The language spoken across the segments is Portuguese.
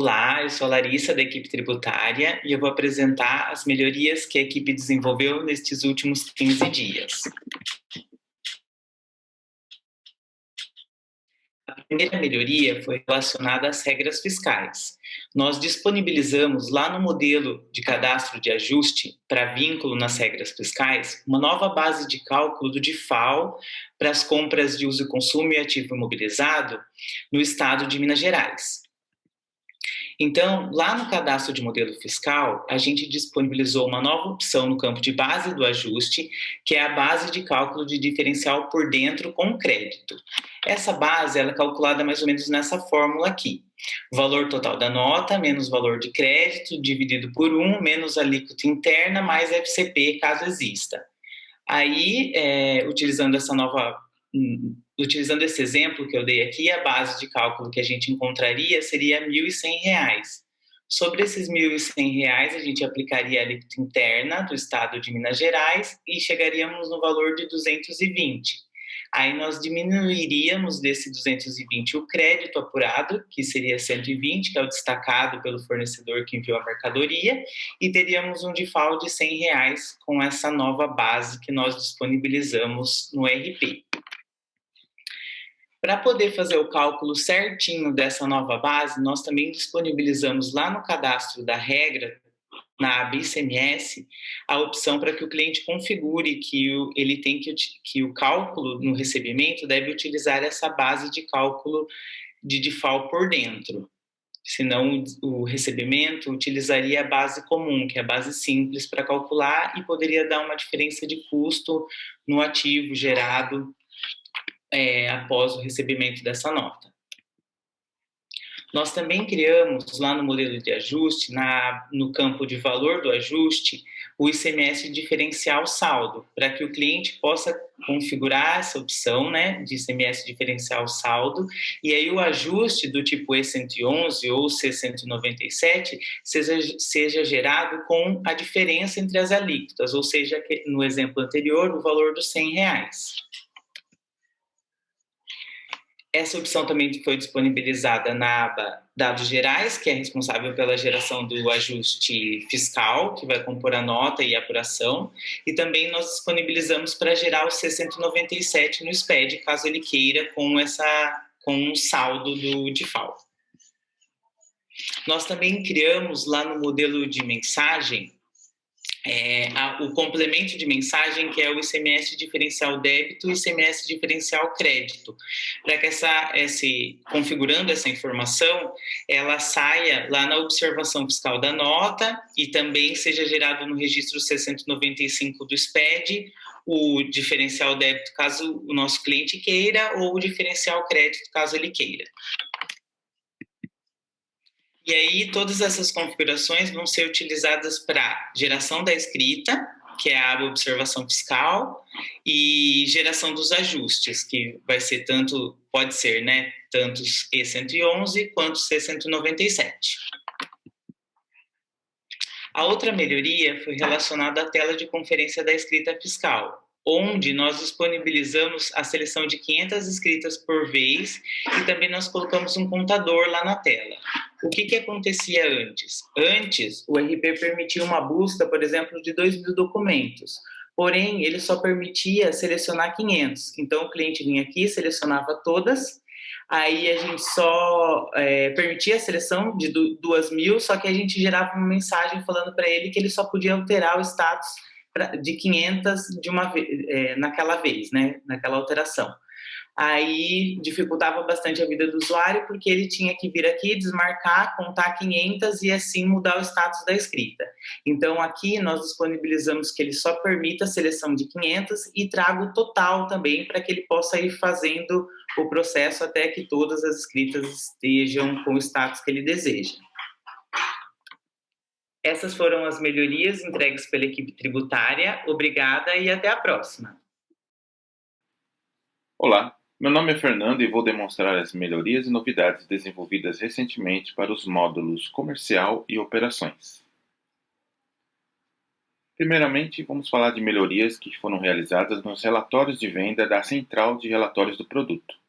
Olá, eu sou a Larissa, da equipe tributária, e eu vou apresentar as melhorias que a equipe desenvolveu nestes últimos 15 dias. A primeira melhoria foi relacionada às regras fiscais. Nós disponibilizamos lá no modelo de cadastro de ajuste para vínculo nas regras fiscais uma nova base de cálculo do DIFAL para as compras de uso e consumo e ativo imobilizado no estado de Minas Gerais. Então, lá no cadastro de modelo fiscal, a gente disponibilizou uma nova opção no campo de base do ajuste, que é a base de cálculo de diferencial por dentro com crédito. Essa base ela é calculada mais ou menos nessa fórmula aqui. O valor total da nota menos o valor de crédito dividido por 1 menos a alíquota interna mais FCP, caso exista. Aí, utilizando esse exemplo que eu dei aqui, a base de cálculo que a gente encontraria seria R$ 1.100. Sobre esses R$ 1.100, a gente aplicaria a alíquota interna do estado de Minas Gerais e chegaríamos no valor de 220. Aí nós diminuiríamos desse 220 o crédito apurado, que seria 120, que é o destacado pelo fornecedor que enviou a mercadoria, e teríamos um DIFAL de R$ 100 com essa nova base que nós disponibilizamos no RP. Para poder fazer o cálculo certinho dessa nova base, nós também disponibilizamos lá no cadastro da regra, na aba ICMS, a opção para que o cliente configure que o cálculo no recebimento deve utilizar essa base de cálculo de DIFAL por dentro. Senão, o recebimento utilizaria a base comum, que é a base simples para calcular, e poderia dar uma diferença de custo no ativo gerado após o recebimento dessa nota. Nós também criamos lá no modelo de ajuste, no campo de valor do ajuste, o ICMS diferencial saldo, para que o cliente possa configurar essa opção, né, de ICMS diferencial saldo, e aí o ajuste do tipo E111 ou C197 seja gerado com a diferença entre as alíquotas, ou seja, no exemplo anterior, o valor dos R$ 100. Essa opção também foi disponibilizada na aba Dados Gerais, que é responsável pela geração do ajuste fiscal, que vai compor a nota e a apuração, e também nós disponibilizamos para gerar o C197 no SPED, caso ele queira, com um saldo do DIFAL. Nós também criamos lá no modelo de mensagem o complemento de mensagem, que é o ICMS diferencial débito e ICMS diferencial crédito, para que configurando essa informação, ela saia lá na observação fiscal da nota e também seja gerado no registro 695 do SPED, o diferencial débito, caso o nosso cliente queira, ou o diferencial crédito, caso ele queira. E aí, todas essas configurações vão ser utilizadas para geração da escrita, que é a aba observação fiscal, e geração dos ajustes, que pode ser, né, tanto E111 quanto C197. A outra melhoria foi relacionada à tela de conferência da escrita fiscal, onde nós disponibilizamos a seleção de 500 escritas por vez e também nós colocamos um contador lá na tela. O que acontecia antes? Antes, o RP permitia uma busca, por exemplo, de 2.000 documentos, porém, ele só permitia selecionar 500. Então, o cliente vinha aqui, selecionava todas, aí a gente só permitia a seleção de 2.000, só que a gente gerava uma mensagem falando para ele que ele só podia alterar o status de 500 naquela vez, né, naquela alteração. Aí dificultava bastante a vida do usuário, porque ele tinha que vir aqui, desmarcar, contar 500 e assim mudar o status da escrita. Então aqui nós disponibilizamos que ele só permita a seleção de 500 e traga o total também, para que ele possa ir fazendo o processo até que todas as escritas estejam com o status que ele deseja. Essas foram as melhorias entregues pela equipe tributária. Obrigada e até a próxima. Olá, meu nome é Fernando e vou demonstrar as melhorias e novidades desenvolvidas recentemente para os módulos Comercial e Operações. Primeiramente, vamos falar de melhorias que foram realizadas nos relatórios de venda da Central de Relatórios do Produto.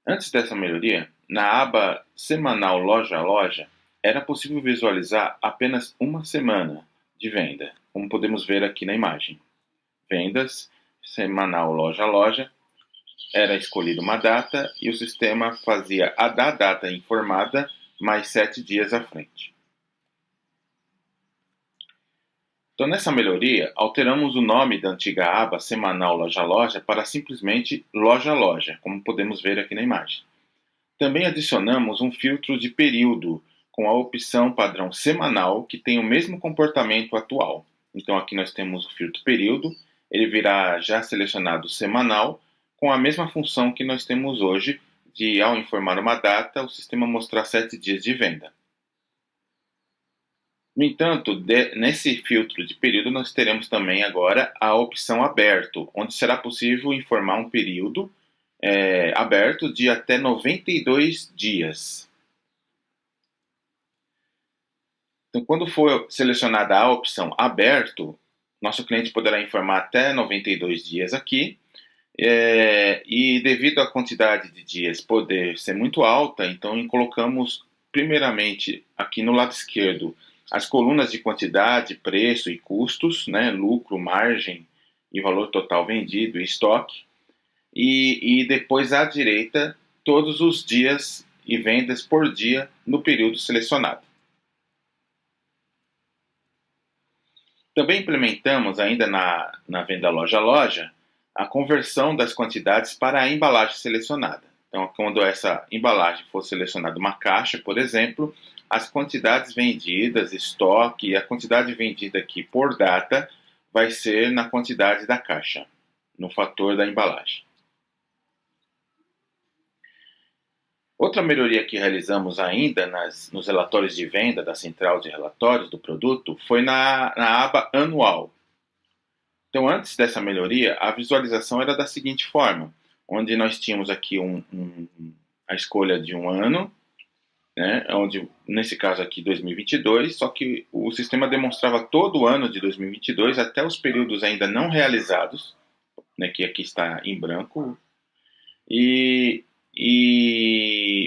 Antes dessa melhoria, na aba semanal loja a loja, era possível visualizar apenas uma semana de venda, como podemos ver aqui na imagem. Vendas, semanal loja a loja, era escolhida uma data e o sistema fazia a da data informada mais 7 dias à frente. Então, nessa melhoria, alteramos o nome da antiga aba semanal loja a loja para simplesmente loja a loja, como podemos ver aqui na imagem. Também adicionamos um filtro de período com a opção padrão semanal, que tem o mesmo comportamento atual. Então aqui nós temos o filtro período, ele virá já selecionado semanal, com a mesma função que nós temos hoje, de ao informar uma data, o sistema mostrar 7 dias de venda. No entanto, nesse filtro de período nós teremos também agora a opção aberto, onde será possível informar um período aberto de até 92 dias. Então, quando for selecionada a opção aberto, nosso cliente poderá informar até 92 dias aqui, e devido à quantidade de dias poder ser muito alta, então colocamos primeiramente aqui no lado esquerdo as colunas de quantidade, preço e custos, né, lucro, margem e valor total vendido e estoque. E depois à direita, todos os dias e vendas por dia no período selecionado. Também implementamos ainda na venda loja a loja a conversão das quantidades para a embalagem selecionada. Então, quando essa embalagem for selecionada uma caixa, por exemplo, as quantidades vendidas, estoque, e a quantidade vendida aqui por data vai ser na quantidade da caixa, no fator da embalagem. Outra melhoria que realizamos ainda nos relatórios de venda da central de relatórios do produto foi na aba anual. Então, antes dessa melhoria, a visualização era da seguinte forma, onde nós tínhamos aqui a escolha de um ano, né, onde, nesse caso aqui, 2022, só que o sistema demonstrava todo o ano de 2022 até os períodos ainda não realizados, né, que aqui está em branco, e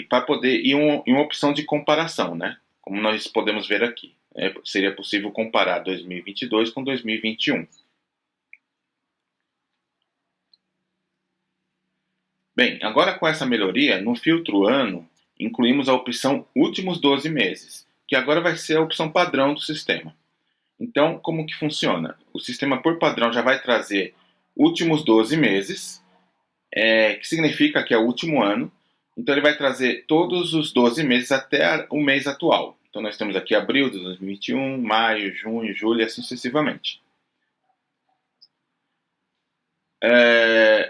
para poder uma opção de comparação, né, como nós podemos ver aqui. Seria possível comparar 2022 com 2021. Bem, agora com essa melhoria, no filtro ano, incluímos a opção últimos 12 meses, que agora vai ser a opção padrão do sistema. Então, como que funciona? O sistema, por padrão, já vai trazer últimos 12 meses, que significa que é o último ano. Então, ele vai trazer todos os 12 meses até o mês atual. Então, nós temos aqui abril de 2021, maio, junho, julho e assim sucessivamente.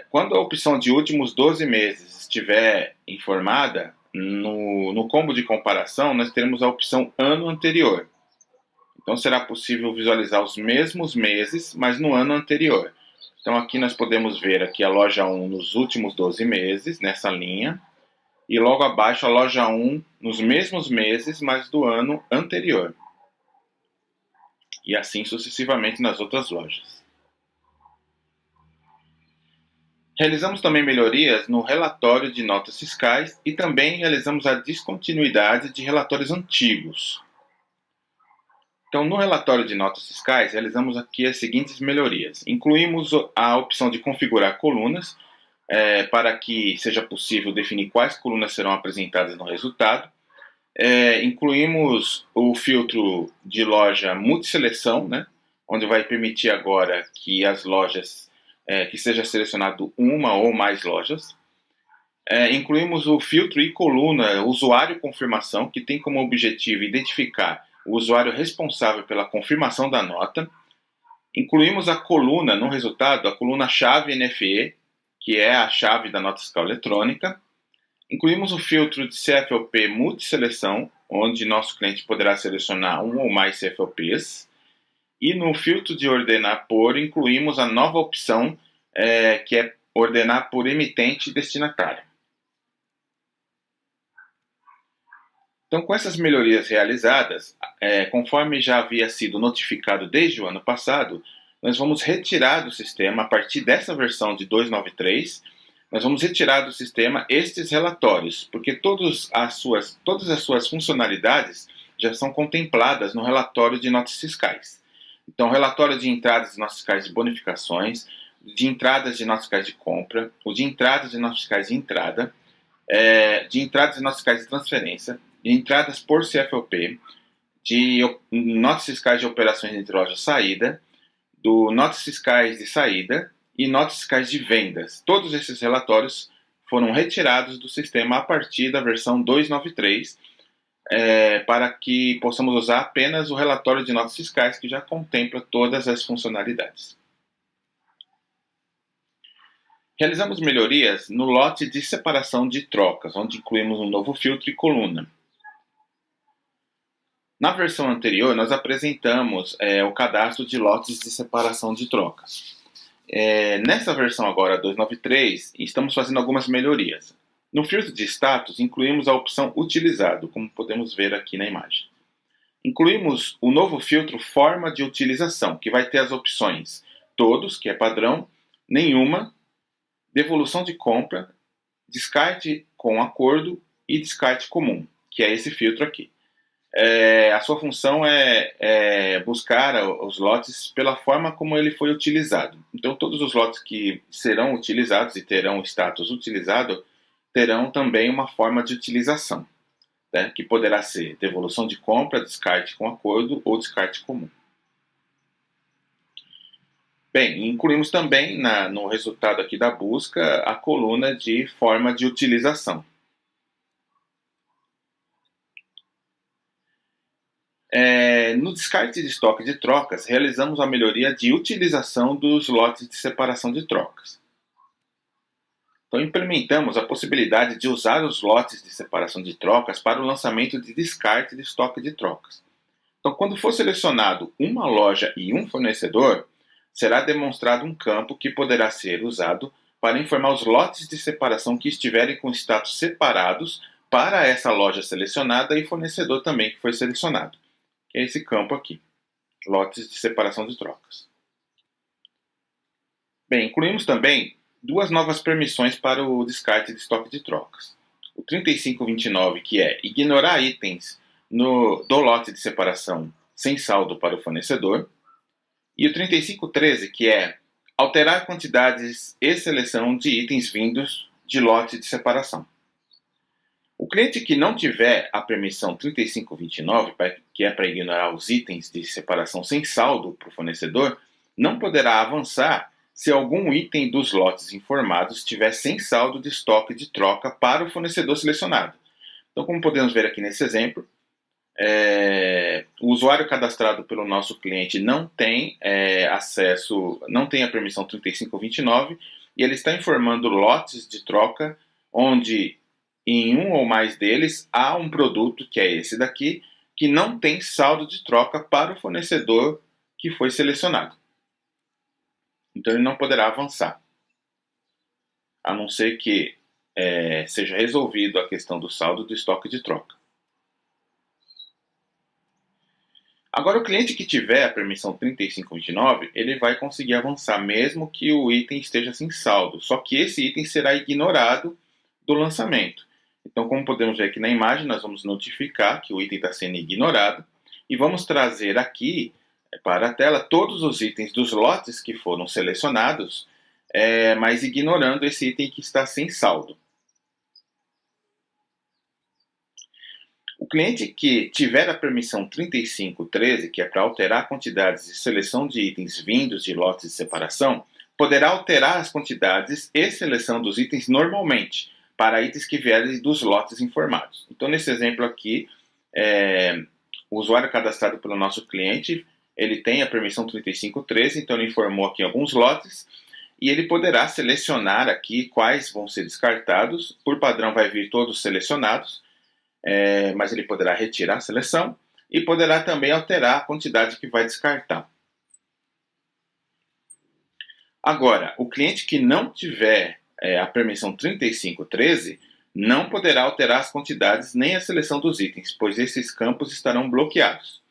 Quando a opção de últimos 12 meses estiver informada, no combo de comparação, nós teremos a opção ano anterior. Então, será possível visualizar os mesmos meses, mas no ano anterior. Então, aqui nós podemos ver aqui a loja 1 nos últimos 12 meses, nessa linha, e logo abaixo a loja 1 nos mesmos meses, mas do ano anterior. E assim sucessivamente nas outras lojas. Realizamos também melhorias no relatório de notas fiscais e também realizamos a descontinuidade de relatórios antigos. Então, no relatório de notas fiscais, realizamos aqui as seguintes melhorias. Incluímos a opção de configurar colunas, para que seja possível definir quais colunas serão apresentadas no resultado. Incluímos o filtro de loja multisseleção, né, onde vai permitir agora que as lojas, que seja selecionado uma ou mais lojas. Incluímos o filtro e coluna usuário confirmação, que tem como objetivo identificar o usuário responsável pela confirmação da nota. Incluímos a coluna no resultado, a coluna chave NFE, que é a chave da nota fiscal eletrônica. Incluímos o filtro de CFOP multisseleção, onde nosso cliente poderá selecionar um ou mais CFOPs. E no filtro de ordenar por, incluímos a nova opção, que é ordenar por emitente e destinatário. Então, com essas melhorias realizadas, conforme já havia sido notificado desde o ano passado, nós vamos retirar do sistema, a partir dessa versão de 2.9.3, nós vamos retirar do sistema estes relatórios, porque todas as suas funcionalidades já são contempladas no relatório de notas fiscais. Então, relatório de entradas de notas fiscais de bonificações, de entradas de notas fiscais de compra, o de entradas de notas fiscais de entrada, de entradas de notas fiscais de transferência, de entradas por CFOP, de notas fiscais de operações entre loja saída, do notas fiscais de saída e notas fiscais de vendas. Todos esses relatórios foram retirados do sistema a partir da versão 293, para que possamos usar apenas o relatório de notas fiscais, que já contempla todas as funcionalidades. Realizamos melhorias no lote de separação de trocas, onde incluímos um novo filtro e coluna. Na versão anterior, nós apresentamos o cadastro de lotes de separação de trocas. Nessa versão agora, 293, estamos fazendo algumas melhorias. No filtro de status, incluímos a opção utilizado, como podemos ver aqui na imagem. Incluímos o novo filtro forma de utilização, que vai ter as opções todos, que é padrão, nenhuma, devolução de compra, descarte com acordo e descarte comum, que é esse filtro aqui. A sua função é buscar os lotes pela forma como ele foi utilizado. Então, todos os lotes que serão utilizados e terão o status utilizado terão também uma forma de utilização, né, que poderá ser devolução de compra, descarte com acordo ou descarte comum. Bem, incluímos também no resultado aqui da busca a coluna de forma de utilização. No descarte de estoque de trocas, realizamos a melhoria de utilização dos lotes de separação de trocas. Então, implementamos a possibilidade de usar os lotes de separação de trocas para o lançamento de descarte de estoque de trocas. Então, quando for selecionado uma loja e um fornecedor, será demonstrado um campo que poderá ser usado para informar os lotes de separação que estiverem com status separados para essa loja selecionada e fornecedor também que foi selecionado. Que é esse campo aqui, lotes de separação de trocas. Bem, incluímos também duas novas permissões para o descarte de estoque de trocas. O 3529, que é ignorar itens do lote de separação sem saldo para o fornecedor, e o 3513, que é alterar quantidades e seleção de itens vindos de lote de separação. O cliente que não tiver a permissão 3529, que é para ignorar os itens de separação sem saldo para o fornecedor, não poderá avançar se algum item dos lotes informados estiver sem saldo de estoque de troca para o fornecedor selecionado. Então, como podemos ver aqui nesse exemplo, o usuário cadastrado pelo nosso cliente não tem acesso, não tem a permissão 3529 e ele está informando lotes de troca onde em um ou mais deles há um produto, que é esse daqui, que não tem saldo de troca para o fornecedor que foi selecionado. Então ele não poderá avançar, a não ser que seja resolvido a questão do saldo do estoque de troca. Agora, o cliente que tiver a permissão 3529, ele vai conseguir avançar mesmo que o item esteja sem saldo, só que esse item será ignorado do lançamento. Então, como podemos ver aqui na imagem, nós vamos notificar que o item está sendo ignorado e vamos trazer aqui para a tela todos os itens dos lotes que foram selecionados, mas ignorando esse item que está sem saldo. O cliente que tiver a permissão 3513, que é para alterar quantidades e seleção de itens vindos de lotes de separação, poderá alterar as quantidades e seleção dos itens normalmente, para itens que vierem dos lotes informados. Então, nesse exemplo aqui, o usuário cadastrado pelo nosso cliente, ele tem a permissão 3513, então ele informou aqui alguns lotes, e ele poderá selecionar aqui quais vão ser descartados. Por padrão vai vir todos selecionados, mas ele poderá retirar a seleção e poderá também alterar a quantidade que vai descartar. Agora, o cliente que não tiver a permissão 3513 não poderá alterar as quantidades nem a seleção dos itens, pois esses campos estarão bloqueados.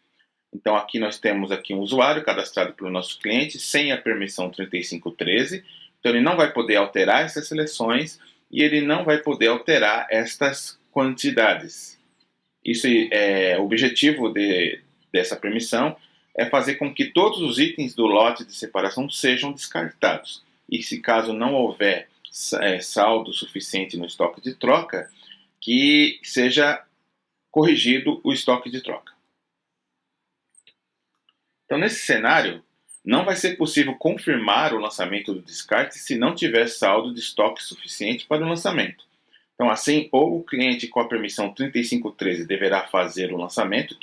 Então aqui nós temos aqui um usuário cadastrado pelo nosso cliente sem a permissão 3513, Então ele não vai poder alterar essas seleções e ele não vai poder alterar estas quantidades. Isso o objetivo dessa permissão é fazer com que todos os itens do lote de separação sejam descartados. E se caso não houver saldo suficiente no estoque de troca, que seja corrigido o estoque de troca. Então, nesse cenário, não vai ser possível confirmar o lançamento do descarte se não tiver saldo de estoque suficiente para o lançamento. Então, assim, ou o cliente com a permissão 3513 deverá fazer o lançamento,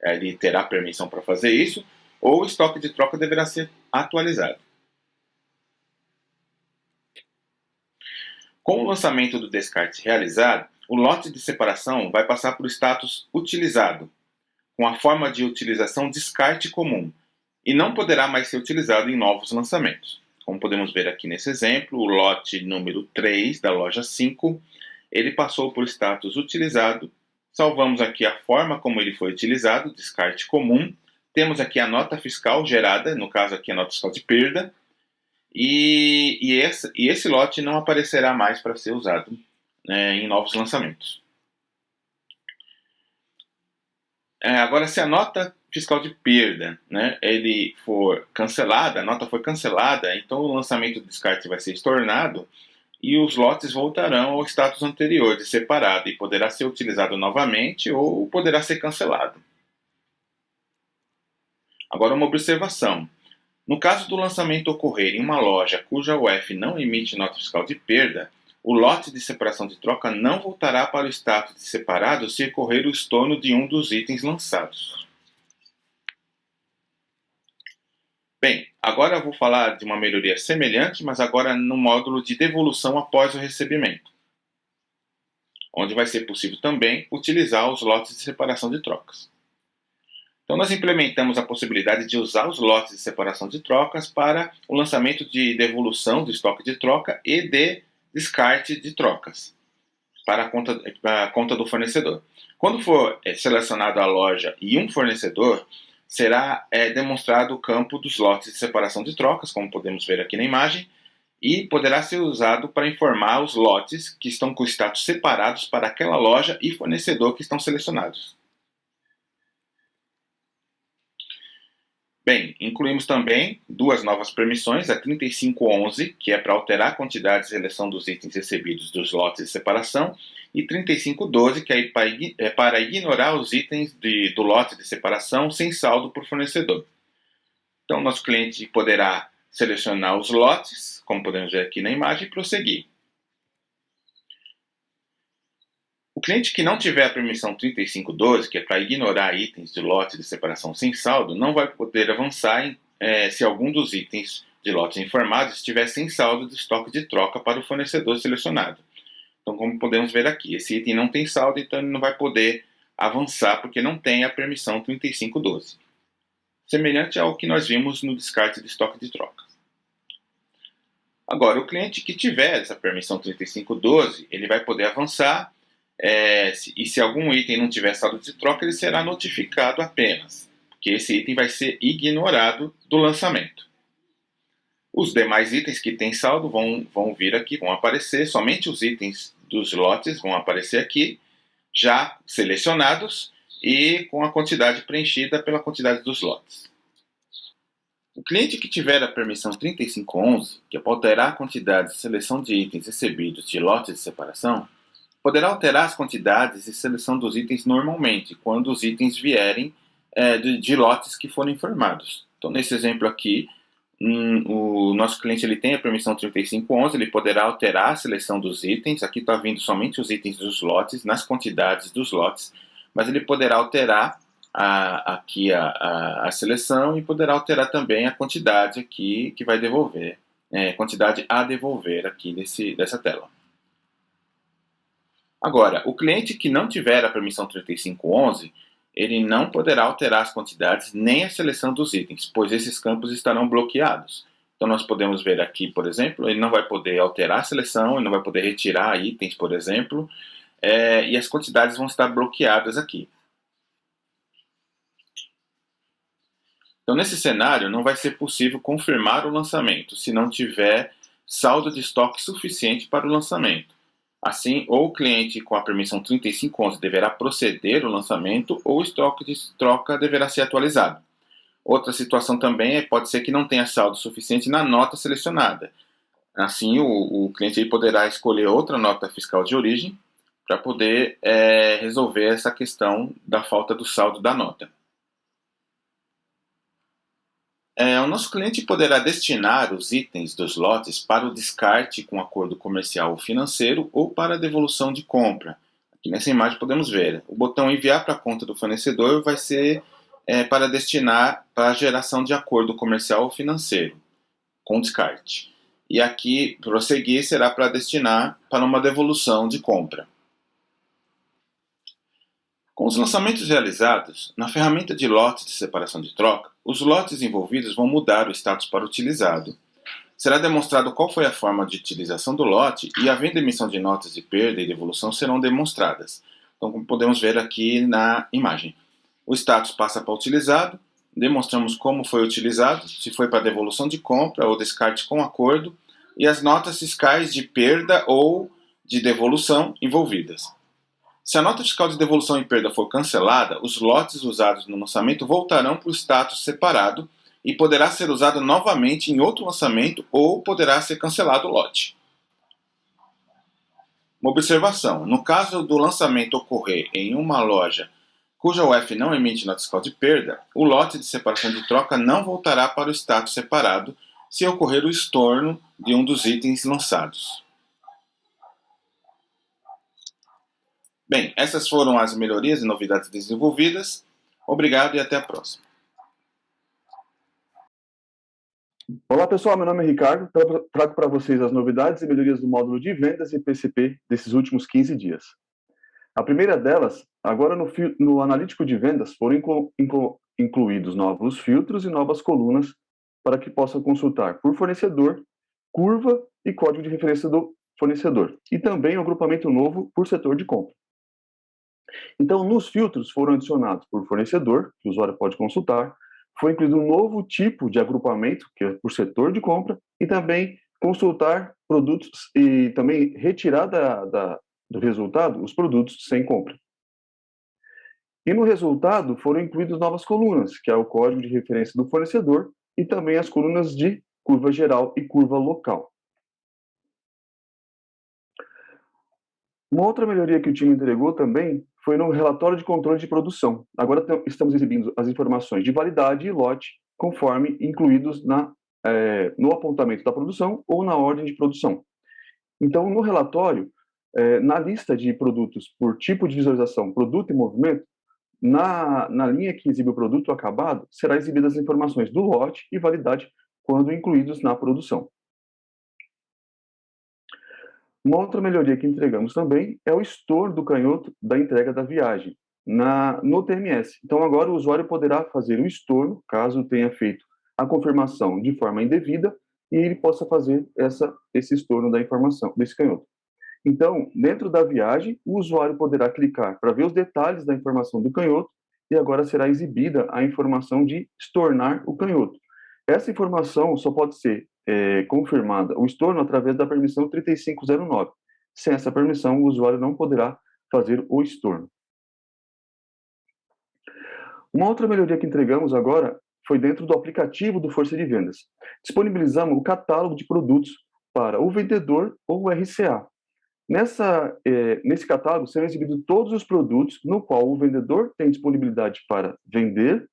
ele terá permissão para fazer isso, ou o estoque de troca deverá ser atualizado. Com o lançamento do descarte realizado, o lote de separação vai passar para o status utilizado, com a forma de utilização descarte comum, e não poderá mais ser utilizado em novos lançamentos. Como podemos ver aqui nesse exemplo, o lote número 3 da loja 5, ele passou por status utilizado. Salvamos aqui a forma como ele foi utilizado, descarte comum. Temos aqui a nota fiscal gerada, no caso aqui a nota fiscal de perda, e esse lote não aparecerá mais para ser usado em novos lançamentos. Agora, se a nota fiscal de perda, ele for cancelada, a nota foi cancelada, então o lançamento do descarte vai ser estornado e os lotes voltarão ao status anterior de separado e poderá ser utilizado novamente ou poderá ser cancelado. Agora, uma observação. No caso do lançamento ocorrer em uma loja cuja UF não emite nota fiscal de perda, o lote de separação de troca não voltará para o status de separado se ocorrer o estorno de um dos itens lançados. Bem, agora eu vou falar de uma melhoria semelhante, mas agora no módulo de devolução após o recebimento, onde vai ser possível também utilizar os lotes de separação de trocas. Então nós implementamos a possibilidade de usar os lotes de separação de trocas para o lançamento de devolução do estoque de troca e de descarte de trocas para a conta do fornecedor. Quando for selecionado a loja e um fornecedor, será demonstrado o campo dos lotes de separação de trocas, como podemos ver aqui na imagem, e poderá ser usado para informar os lotes que estão com status separados para aquela loja e fornecedor que estão selecionados. Bem, incluímos também duas novas permissões, a 3511, que é para alterar a quantidade de seleção dos itens recebidos dos lotes de separação, e 3512, que é para ignorar os itens do lote de separação sem saldo por fornecedor. Então, nosso cliente poderá selecionar os lotes, como podemos ver aqui na imagem, e prosseguir. O cliente que não tiver a permissão 3512, que é para ignorar itens de lote de separação sem saldo, não vai poder avançar se algum dos itens de lotes informados estiver sem saldo de estoque de troca para o fornecedor selecionado. Então, como podemos ver aqui, esse item não tem saldo, então ele não vai poder avançar porque não tem a permissão 3512. Semelhante ao que nós vimos no descarte de estoque de troca. Agora, o cliente que tiver essa permissão 3512, ele vai poder avançar. E se algum item não tiver saldo de troca, ele será notificado apenas, porque esse item vai ser ignorado do lançamento. Os demais itens que têm saldo vão vir aqui, vão aparecer, somente os itens dos lotes vão aparecer aqui, já selecionados e com a quantidade preenchida pela quantidade dos lotes. O cliente que tiver a permissão 3511, que é para alterar a quantidade de seleção de itens recebidos de lotes de separação, poderá alterar as quantidades e seleção dos itens normalmente, quando os itens vierem de lotes que forem informados. Então, nesse exemplo aqui, o nosso cliente ele tem a permissão 3511, ele poderá alterar a seleção dos itens. Aqui está vindo somente os itens dos lotes, nas quantidades dos lotes, mas ele poderá alterar aqui a seleção e poderá alterar também a quantidade aqui que vai devolver, quantidade a devolver aqui dessa tela. Agora, o cliente que não tiver a permissão 3511, ele não poderá alterar as quantidades nem a seleção dos itens, pois esses campos estarão bloqueados. Então, nós podemos ver aqui, por exemplo, ele não vai poder alterar a seleção, ele não vai poder retirar itens, por exemplo, e as quantidades vão estar bloqueadas aqui. Então, nesse cenário, não vai ser possível confirmar o lançamento se não tiver saldo de estoque suficiente para o lançamento. Assim, ou o cliente com a permissão 3511 deverá proceder ao lançamento, ou o estoque de troca deverá ser atualizado. Outra situação também pode ser que não tenha saldo suficiente na nota selecionada. Assim, o cliente aí poderá escolher outra nota fiscal de origem para poder resolver essa questão da falta do saldo da nota. O nosso cliente poderá destinar os itens dos lotes para o descarte com acordo comercial ou financeiro ou para a devolução de compra. Aqui nessa imagem podemos ver, o botão enviar para a conta do fornecedor vai ser para destinar para a geração de acordo comercial ou financeiro, com descarte. E aqui, prosseguir, será para destinar para uma devolução de compra. Com os lançamentos realizados, na ferramenta de lotes de separação de troca, os lotes envolvidos vão mudar o status para utilizado. Será demonstrado qual foi a forma de utilização do lote e, havendo emissão de notas de perda e devolução, serão demonstradas. Então, como podemos ver aqui na imagem, o status passa para utilizado, demonstramos como foi utilizado, se foi para devolução de compra ou descarte com acordo, e as notas fiscais de perda ou de devolução envolvidas. Se a nota fiscal de devolução e perda for cancelada, os lotes usados no lançamento voltarão para o status separado e poderá ser usado novamente em outro lançamento ou poderá ser cancelado o lote. Uma observação: no caso do lançamento ocorrer em uma loja cuja UF não emite nota fiscal de perda, o lote de separação de troca não voltará para o status separado se ocorrer o estorno de um dos itens lançados. Bem, essas foram as melhorias e novidades desenvolvidas. Obrigado e até a próxima. Olá pessoal, meu nome é Ricardo, trago para vocês as novidades e melhorias do módulo de vendas e PCP desses últimos 15 dias. A primeira delas, agora no analítico de vendas foram incluídos novos filtros e novas colunas para que possa consultar por fornecedor, curva e código de referência do fornecedor, e também um agrupamento novo por setor de compra. Então, nos filtros foram adicionados por fornecedor, que o usuário pode consultar, foi incluído um novo tipo de agrupamento, que é por setor de compra, e também consultar produtos e também retirar do resultado os produtos sem compra. E no resultado foram incluídas novas colunas, que é o código de referência do fornecedor e também as colunas de curva geral e curva local. Uma outra melhoria que o time entregou também foi no relatório de controle de produção. Agora estamos exibindo as informações de validade e lote conforme incluídos no apontamento da produção ou na ordem de produção. Então, no relatório, na lista de produtos por tipo de visualização, produto e movimento, na linha que exibe o produto acabado, será exibidas as informações do lote e validade quando incluídos na produção. Uma outra melhoria que entregamos também é o estorno do canhoto da entrega da viagem no TMS. Então, agora o usuário poderá fazer o estorno, caso tenha feito a confirmação de forma indevida, e ele possa fazer esse estorno da informação, desse canhoto. Então, dentro da viagem, o usuário poderá clicar para ver os detalhes da informação do canhoto e agora será exibida a informação de estornar o canhoto. Essa informação só pode ser confirmada, o estorno, através da permissão 3509. Sem essa permissão, o usuário não poderá fazer o estorno. Uma outra melhoria que entregamos agora foi dentro do aplicativo do Força de Vendas. Disponibilizamos o catálogo de produtos para o vendedor ou o RCA. Nesse catálogo serão exibidos todos os produtos no qual o vendedor tem disponibilidade para vender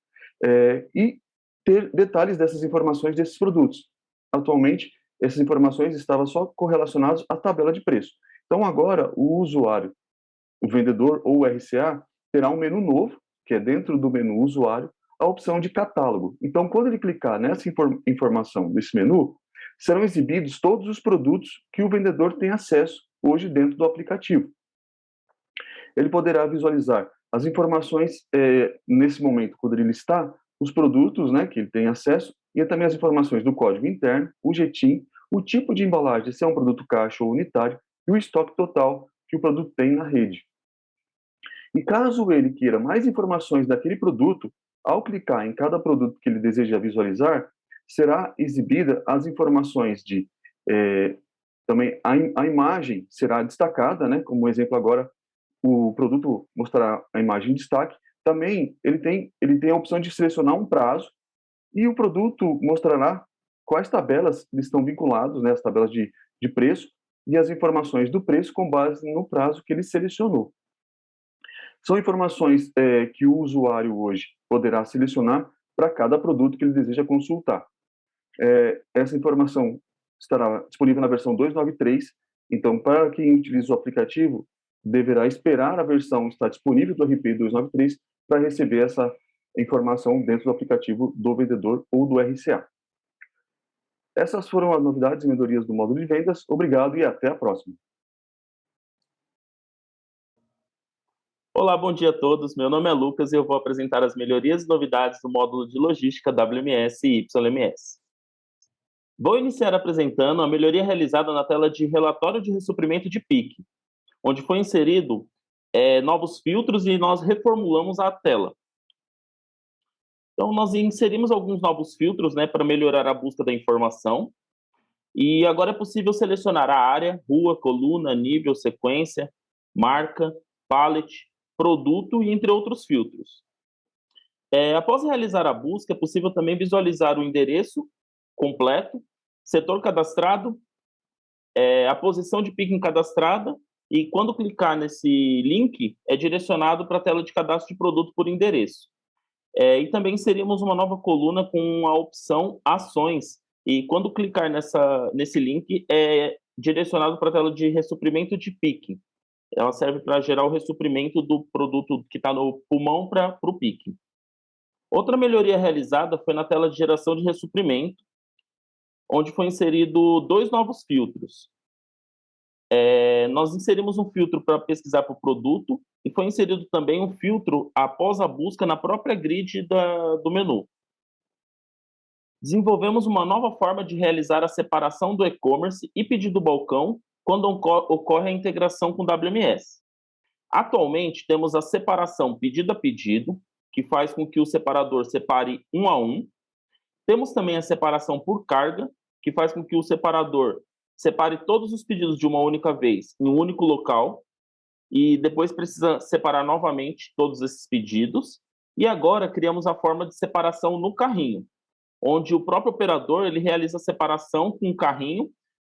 e ter detalhes dessas informações desses produtos. Atualmente, essas informações estavam só correlacionadas à tabela de preço. Então, agora, o usuário, o vendedor ou o RCA, terá um menu novo, que é dentro do menu usuário, a opção de catálogo. Então, quando ele clicar nessa informação desse menu, serão exibidos todos os produtos que o vendedor tem acesso hoje dentro do aplicativo. Ele poderá visualizar as informações nesse momento, quando ele listar os produtos, né, que ele tem acesso, e também as informações do código interno, o GTIM, o tipo de embalagem, se é um produto caixa ou unitário, e o estoque total que o produto tem na rede. E caso ele queira mais informações daquele produto, ao clicar em cada produto que ele deseja visualizar, será exibida as informações de Também a imagem será destacada, né? Como exemplo agora, o produto mostrará a imagem em destaque. Também ele tem a opção de selecionar um prazo e o produto mostrará quais tabelas eles estão vinculados, né? As tabelas de preço e as informações do preço com base no prazo que ele selecionou. São informações que o usuário hoje poderá selecionar para cada produto que ele deseja consultar. Essa informação estará disponível na versão 2.9.3, então, para quem utiliza o aplicativo, deverá esperar a versão estar disponível do RP 2.9.3 para receber essa informação dentro do aplicativo do vendedor ou do RCA. Essas foram as novidades e melhorias do módulo de vendas. Obrigado e até a próxima. Olá, bom dia a todos. Meu nome é Lucas e eu vou apresentar as melhorias e novidades do módulo de logística WMS e YMS. Vou iniciar apresentando a melhoria realizada na tela de relatório de ressuprimento de PIC, onde foi inserido novos filtros e nós reformulamos a tela. Então, nós inserimos alguns novos filtros, né, para melhorar a busca da informação. E agora é possível selecionar a área, rua, coluna, nível, sequência, marca, pallet, produto e entre outros filtros. Após realizar a busca, é possível também visualizar o endereço completo, setor cadastrado, a posição de picking cadastrada, e quando clicar nesse link, é direcionado para a tela de cadastro de produto por endereço. E também inserimos uma nova coluna com a opção ações, e quando clicar nesse link, é direcionado para a tela de ressuprimento de picking. Ela serve para gerar o ressuprimento do produto que está no pulmão para o picking. Outra melhoria realizada foi na tela de geração de ressuprimento, onde foi inserido 2 novos filtros. Nós inserimos um filtro para pesquisar por produto e foi inserido também um filtro após a busca na própria grid do menu. Desenvolvemos uma nova forma de realizar a separação do e-commerce e pedido balcão quando ocorre a integração com o WMS. Atualmente, temos a separação pedido a pedido, que faz com que o separador separe um a um. Temos também a separação por carga, que faz com que o separador separe todos os pedidos de uma única vez em um único local e depois precisa separar novamente todos esses pedidos. E agora criamos a forma de separação no carrinho, onde o próprio operador ele realiza a separação com o carrinho,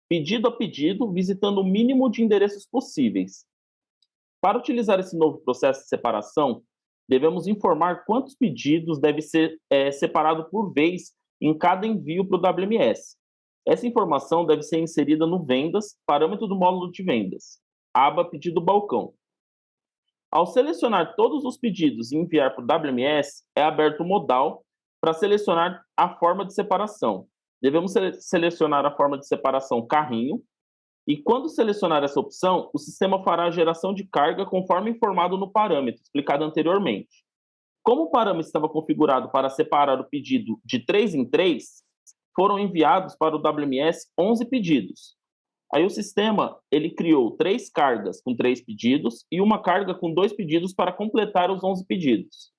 pedido a pedido, visitando o mínimo de endereços possíveis. Para utilizar esse novo processo de separação, devemos informar quantos pedidos deve ser separado por vez em cada envio para o WMS. Essa informação deve ser inserida no Vendas, parâmetro do módulo de vendas, aba Pedido Balcão. Ao selecionar todos os pedidos e enviar para o WMS, é aberto o modal para selecionar a forma de separação. Devemos selecionar a forma de separação carrinho, e quando selecionar essa opção, o sistema fará a geração de carga conforme informado no parâmetro, explicado anteriormente. Como o parâmetro estava configurado para separar o pedido de 3 em 3, foram enviados para o WMS 11 pedidos. Aí o sistema ele criou 3 cargas com 3 pedidos e uma carga com 2 pedidos para completar os 11 pedidos.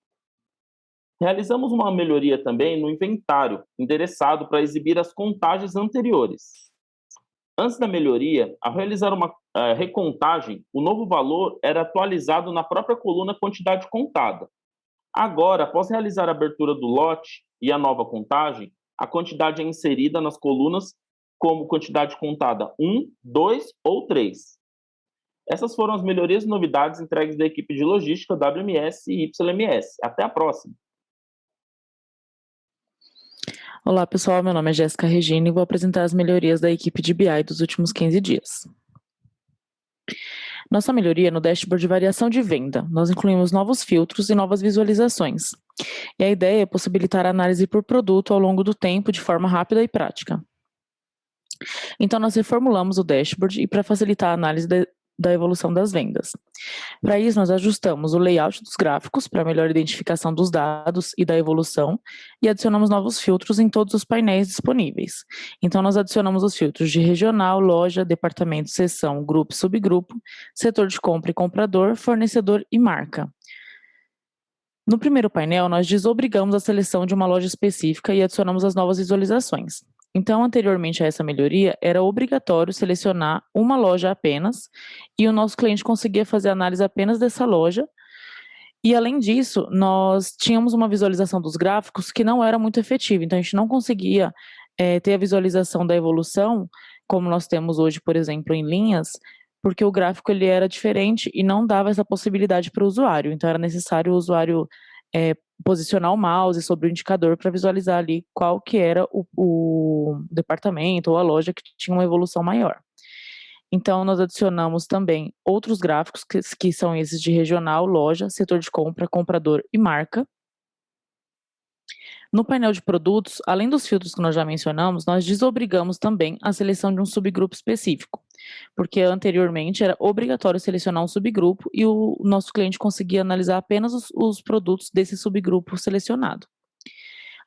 Realizamos uma melhoria também no inventário, endereçado para exibir as contagens anteriores. Antes da melhoria, ao realizar uma recontagem, o novo valor era atualizado na própria coluna quantidade contada. Agora, após realizar a abertura do lote e a nova contagem, a quantidade é inserida nas colunas como quantidade contada 1, 2 ou 3. Essas foram as melhorias e novidades entregues da equipe de logística WMS e YMS. Até a próxima! Olá pessoal, meu nome é Jéssica Regina e vou apresentar as melhorias da equipe de BI dos últimos 15 dias. Nossa melhoria no dashboard de variação de venda. Nós incluímos novos filtros e novas visualizações. E a ideia é possibilitar a análise por produto ao longo do tempo de forma rápida e prática. Então nós reformulamos o dashboard e para facilitar a análise da evolução das vendas. Para isso, nós ajustamos o layout dos gráficos para melhor identificação dos dados e da evolução e adicionamos novos filtros em todos os painéis disponíveis. Então, nós adicionamos os filtros de regional, loja, departamento, seção, grupo e subgrupo, setor de compra e comprador, fornecedor e marca. No primeiro painel, nós desobrigamos a seleção de uma loja específica e adicionamos as novas visualizações. Então, anteriormente a essa melhoria, era obrigatório selecionar uma loja apenas, e o nosso cliente conseguia fazer análise apenas dessa loja. E, além disso, nós tínhamos uma visualização dos gráficos que não era muito efetiva, então a gente não conseguia ter a visualização da evolução, como nós temos hoje, por exemplo, em linhas, porque o gráfico ele era diferente e não dava essa possibilidade para o usuário. Então, era necessário o usuário posicionar o mouse sobre o indicador para visualizar ali qual que era o departamento ou a loja que tinha uma evolução maior. Então, nós adicionamos também outros gráficos, que são esses de regional, loja, setor de compra, comprador e marca. No painel de produtos, além dos filtros que nós já mencionamos, nós desobrigamos também a seleção de um subgrupo específico, porque anteriormente era obrigatório selecionar um subgrupo e o nosso cliente conseguia analisar apenas os produtos desse subgrupo selecionado.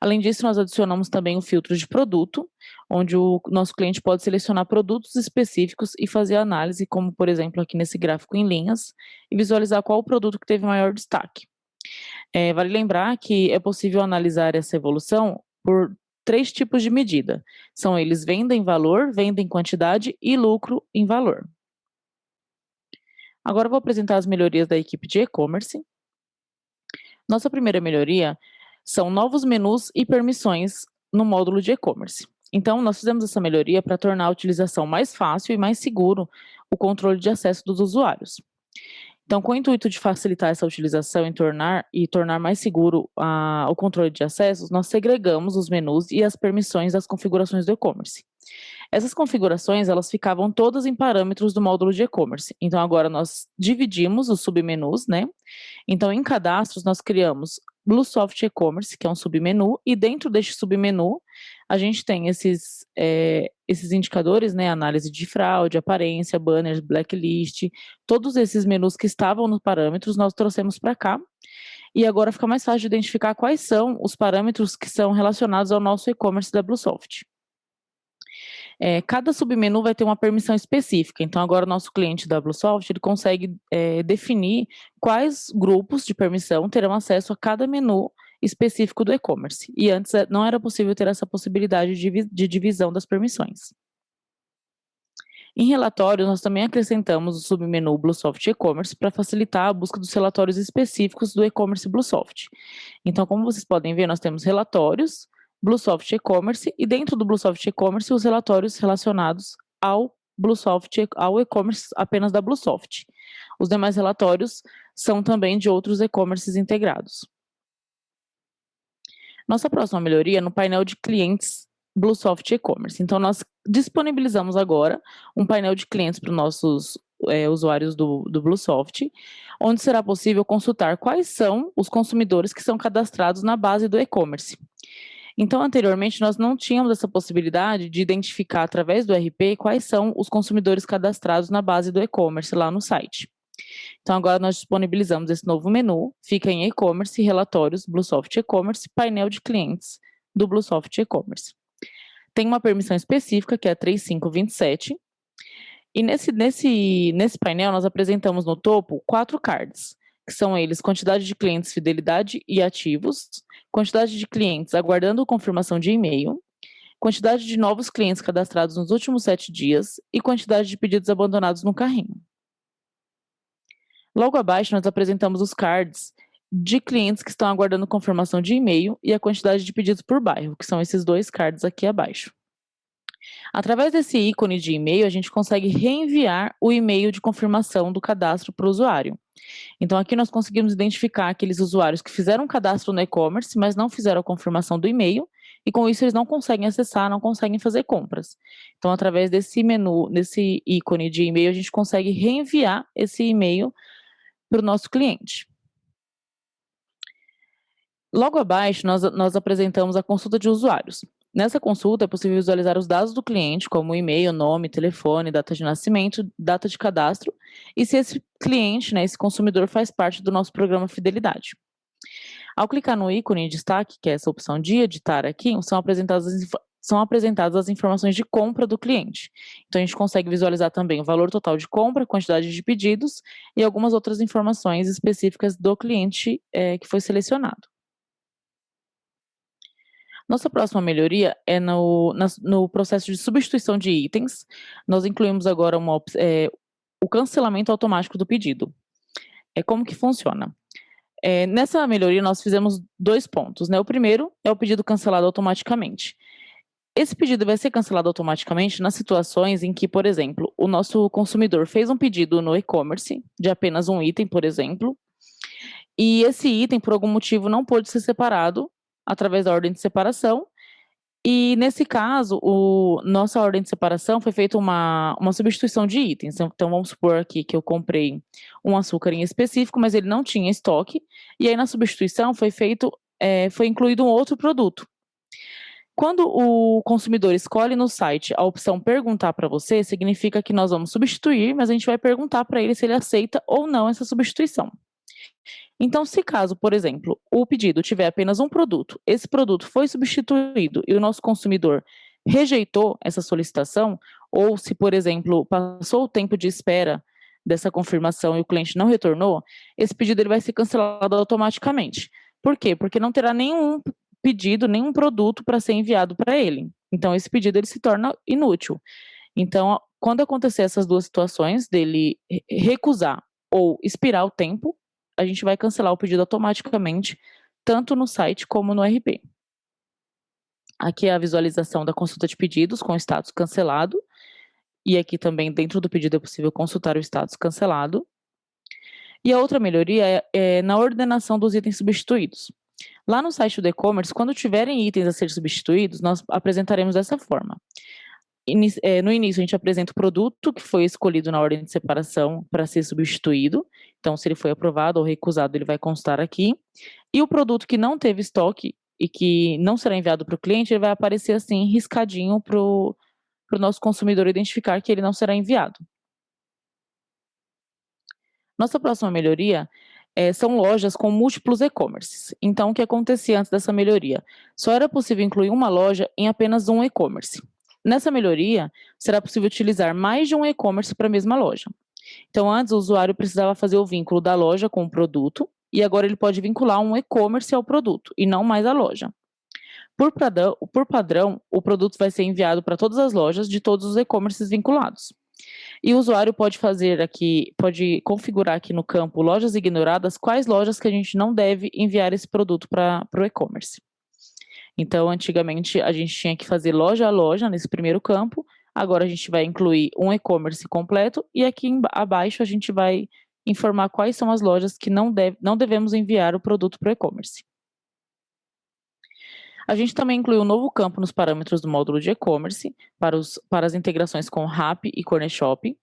Além disso, nós adicionamos também o filtro de produto, onde o nosso cliente pode selecionar produtos específicos e fazer análise, como, por exemplo, aqui nesse gráfico em linhas, e visualizar qual o produto que teve maior destaque. Vale lembrar que é possível analisar essa evolução por 3 tipos de medida. São eles venda em valor, venda em quantidade e lucro em valor. Agora eu vou apresentar as melhorias da equipe de e-commerce. Nossa primeira melhoria são novos menus e permissões no módulo de e-commerce. Então, nós fizemos essa melhoria para tornar a utilização mais fácil e mais seguro o controle de acesso dos usuários. Então, com o intuito de facilitar essa utilização e tornar mais seguro o controle de acessos, nós segregamos os menus e as permissões das configurações do e-commerce. Essas configurações, elas ficavam todas em parâmetros do módulo de e-commerce. Então, agora nós dividimos os submenus, né? Então, em cadastros, nós criamos Bluesoft e-commerce, que é um submenu, e dentro deste submenu, a gente tem esses indicadores, né? Análise de fraude, aparência, banners, blacklist, todos esses menus que estavam nos parâmetros, nós trouxemos para cá. E agora fica mais fácil de identificar quais são os parâmetros que são relacionados ao nosso e-commerce da Bluesoft. Cada submenu vai ter uma permissão específica, então agora o nosso cliente da Bluesoft ele consegue definir quais grupos de permissão terão acesso a cada menu específico do e-commerce, e antes não era possível ter essa possibilidade de divisão das permissões. Em relatórios, nós também acrescentamos o submenu Bluesoft e-commerce para facilitar a busca dos relatórios específicos do e-commerce Bluesoft. Então, como vocês podem ver, nós temos relatórios, Bluesoft e-commerce, e dentro do Bluesoft e-commerce, os relatórios relacionados ao e-commerce apenas da Bluesoft. Os demais relatórios são também de outros e-commerces integrados. Nossa próxima melhoria é no painel de clientes Bluesoft e-commerce. Então, nós disponibilizamos agora um painel de clientes para os nossos usuários do Bluesoft, onde será possível consultar quais são os consumidores que são cadastrados na base do e-commerce. Então, anteriormente, nós não tínhamos essa possibilidade de identificar, através do RP, quais são os consumidores cadastrados na base do e-commerce lá no site. Então, agora nós disponibilizamos esse novo menu, fica em e-commerce, relatórios, Bluesoft e-commerce, painel de clientes do Bluesoft e-commerce. Tem uma permissão específica, que é a 3527, e nesse painel nós apresentamos no topo 4 cards, que são eles quantidade de clientes, fidelidade e ativos, quantidade de clientes aguardando confirmação de e-mail, quantidade de novos clientes cadastrados nos últimos 7 dias e quantidade de pedidos abandonados no carrinho. Logo abaixo, nós apresentamos os cards de clientes que estão aguardando confirmação de e-mail e a quantidade de pedidos por bairro, que são esses 2 cards aqui abaixo. Através desse ícone de e-mail, a gente consegue reenviar o e-mail de confirmação do cadastro para o usuário. Então, aqui nós conseguimos identificar aqueles usuários que fizeram um cadastro no e-commerce, mas não fizeram a confirmação do e-mail, e com isso eles não conseguem acessar, não conseguem fazer compras. Então, através desse menu, desse ícone de e-mail, a gente consegue reenviar esse e-mail para o nosso cliente. Logo abaixo, nós apresentamos a consulta de usuários. Nessa consulta, é possível visualizar os dados do cliente, como e-mail, nome, telefone, data de nascimento, data de cadastro, e se esse cliente, esse consumidor, faz parte do nosso programa Fidelidade. Ao clicar no ícone em destaque, que é essa opção de editar aqui, são apresentadas as informações de compra do cliente. Então, a gente consegue visualizar também o valor total de compra, quantidade de pedidos e algumas outras informações específicas do cliente que foi selecionado. Nossa próxima melhoria é no processo de substituição de itens. Nós incluímos agora o cancelamento automático do pedido. Como que funciona? Nessa melhoria, nós fizemos 2 pontos, né? O primeiro é o pedido cancelado automaticamente. Esse pedido vai ser cancelado automaticamente nas situações em que, por exemplo, o nosso consumidor fez um pedido no e-commerce de apenas um item, por exemplo, e esse item, por algum motivo, não pôde ser separado através da ordem de separação. E, nesse caso, nossa ordem de separação foi feita uma substituição de itens. Então, vamos supor aqui que eu comprei um açúcar em específico, mas ele não tinha estoque, e aí na substituição foi incluído um outro produto. Quando o consumidor escolhe no site a opção perguntar para você, significa que nós vamos substituir, mas a gente vai perguntar para ele se ele aceita ou não essa substituição. Então, se caso, por exemplo, o pedido tiver apenas um produto, esse produto foi substituído e o nosso consumidor rejeitou essa solicitação, ou se, por exemplo, passou o tempo de espera dessa confirmação e o cliente não retornou, esse pedido ele vai ser cancelado automaticamente. Por quê? Porque não terá nenhum pedido, nenhum produto para ser enviado para ele. Então, esse pedido ele se torna inútil. Então, quando acontecer essas 2 situações, dele recusar ou expirar o tempo, a gente vai cancelar o pedido automaticamente, tanto no site como no RP. Aqui é a visualização da consulta de pedidos com o status cancelado, e aqui também dentro do pedido é possível consultar o status cancelado. E a outra melhoria é na ordenação dos itens substituídos. Lá no site do e-commerce, quando tiverem itens a ser substituídos, nós apresentaremos dessa forma. No início, a gente apresenta o produto que foi escolhido na ordem de separação para ser substituído. Então, se ele foi aprovado ou recusado, ele vai constar aqui. E o produto que não teve estoque e que não será enviado para o cliente, ele vai aparecer assim, riscadinho para o nosso consumidor identificar que ele não será enviado. Nossa próxima melhoria são lojas com múltiplos e-commerces. Então, o que acontecia antes dessa melhoria? Só era possível incluir uma loja em apenas um e-commerce. Nessa melhoria, será possível utilizar mais de um e-commerce para a mesma loja. Então, antes o usuário precisava fazer o vínculo da loja com o produto, e agora ele pode vincular um e-commerce ao produto, e não mais a loja. Por padrão, o produto vai ser enviado para todas as lojas de todos os e-commerces vinculados. E o usuário pode configurar aqui no campo lojas ignoradas quais lojas que a gente não deve enviar esse produto para o e-commerce. Então, antigamente, a gente tinha que fazer loja a loja nesse primeiro campo, agora a gente vai incluir um e-commerce completo, e aqui abaixo a gente vai informar quais são as lojas que não devemos enviar o produto para o e-commerce. A gente também incluiu um novo campo nos parâmetros do módulo de e-commerce, para as integrações com Rappi e Cornershop,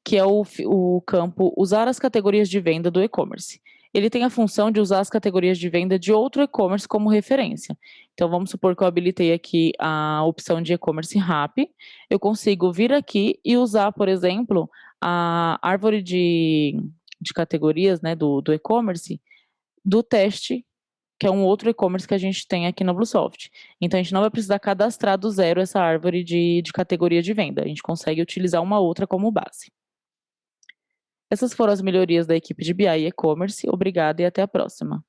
que é o campo usar as categorias de venda do e-commerce. Ele tem a função de usar as categorias de venda de outro e-commerce como referência. Então, vamos supor que eu habilitei aqui a opção de e-commerce Rappi, eu consigo vir aqui e usar, por exemplo, a árvore de categorias, né, do e-commerce, do teste, que é um outro e-commerce que a gente tem aqui na Bluesoft. Então, a gente não vai precisar cadastrar do zero essa árvore de categoria de venda. A gente consegue utilizar uma outra como base. Essas foram as melhorias da equipe de BI e e-commerce. Obrigada e até a próxima.